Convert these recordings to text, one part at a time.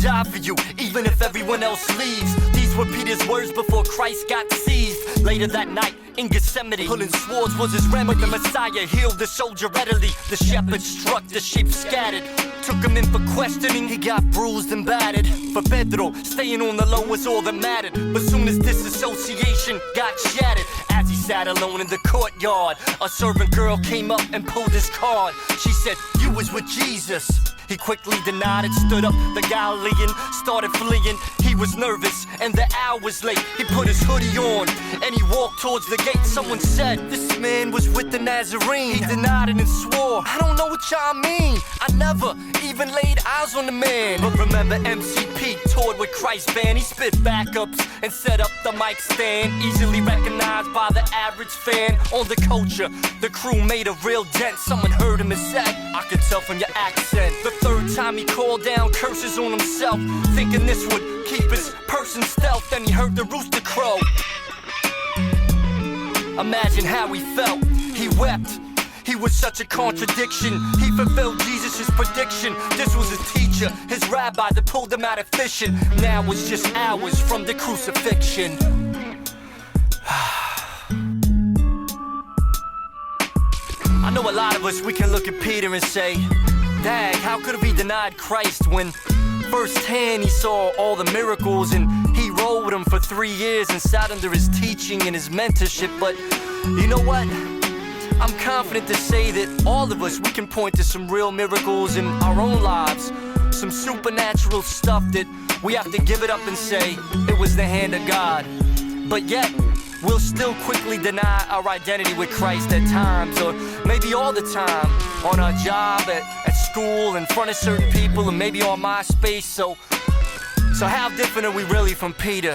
die for you, even if everyone else leaves. These were Peter's words before Christ got seized. Later that night in Gethsemane, pulling swords was his remedy. But the Messiah healed the soldier readily. The shepherd struck, the sheep scattered. Took him in for questioning, he got bruised and battered. For Pedro, staying on the low was all that mattered. But soon as disassociation got shattered, as he sat alone in the courtyard, a servant girl came up and pulled his card. She said, "You was with Jesus." He quickly denied it, stood up, the Galilean started fleeing. He was nervous and the hour was late. He put his hoodie on and he walked towards the gate. Someone said, "This man was with the Nazarene." He denied it and swore, "I don't know what y'all mean. I never even laid eyes on the man." But remember MCP toured with Christ band. He spit backups and set up the mic stand. Easily recognized by the average fan. On the culture, the crew made a real dent. Someone heard him and said, "I could tell from your accent." The third time he called down curses on himself, thinking this would keep his person stealth. Then he heard the rooster crow. Imagine how he felt. He wept. He was such a contradiction. He fulfilled Jesus' prediction. This was his teacher, his rabbi that pulled him out of fishing. Now it's just hours from the crucifixion. I know a lot of us, we can look at Peter and say, "Dang, how could have he denied Christ when firsthand he saw all the miracles and he rode him for 3 years and sat under his teaching and his mentorship?" But you know what? I'm confident to say that all of us, we can point to some real miracles in our own lives. Some supernatural stuff that we have to give it up and say, it was the hand of God. But yet, we'll still quickly deny our identity with Christ at times, or maybe all the time, on our job, at school, in front of certain people, and maybe on MySpace. So how different are we really from Peter?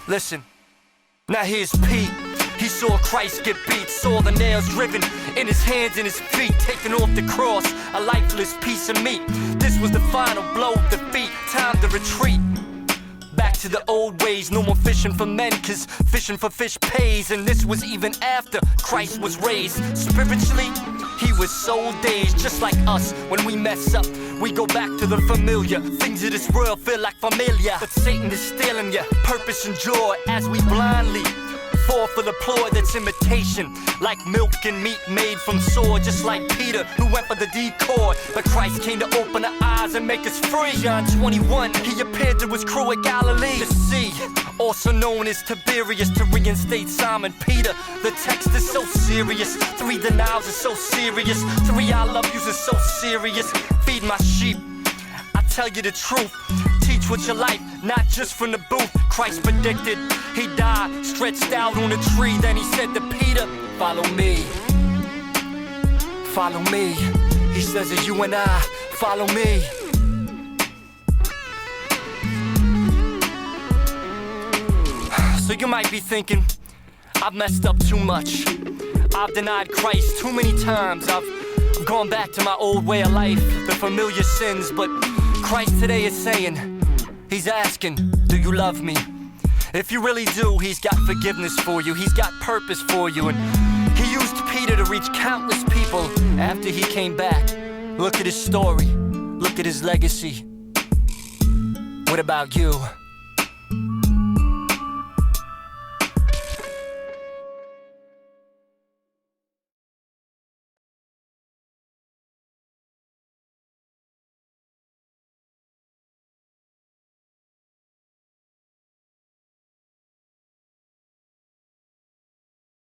Listen, now here's Pete. He saw Christ get beat, saw the nails driven in his hands and his feet, taken off the cross, a lifeless piece of meat. This was the final blow of defeat, time to retreat. Back to the old ways, no more fishing for men, cause fishing for fish pays. And this was even after Christ was raised. Spiritually, he was so dazed, just like us. When we mess up, we go back to the familiar. Things of this world feel like familiar, but Satan is stealing your purpose and joy as we blindly fall for the ploy that's imitation, like milk and meat made from soy. Just like Peter, who went for the decoy, but Christ came to open our eyes and make us free. John 21, he appeared to his crew at Galilee. The sea, also known as Tiberias, to reinstate Simon Peter. The text is so serious, 3 denials is so serious, 3 I love yous is so serious. Feed my sheep, I tell you the truth. Teach with your life, not just from the booth. Christ predicted he'd die, stretched out on a tree. Then he said to Peter, "Follow me, follow me." He says to you and I, "Follow me." So you might be thinking, I've messed up too much. I've denied Christ too many times. I've gone back to my old way of life, the familiar sins. But Christ today is saying, he's asking, do you love me? If you really do, he's got forgiveness for you. He's got purpose for you. And he used Peter to reach countless people after he came back. Look at his story. Look at his legacy. What about you?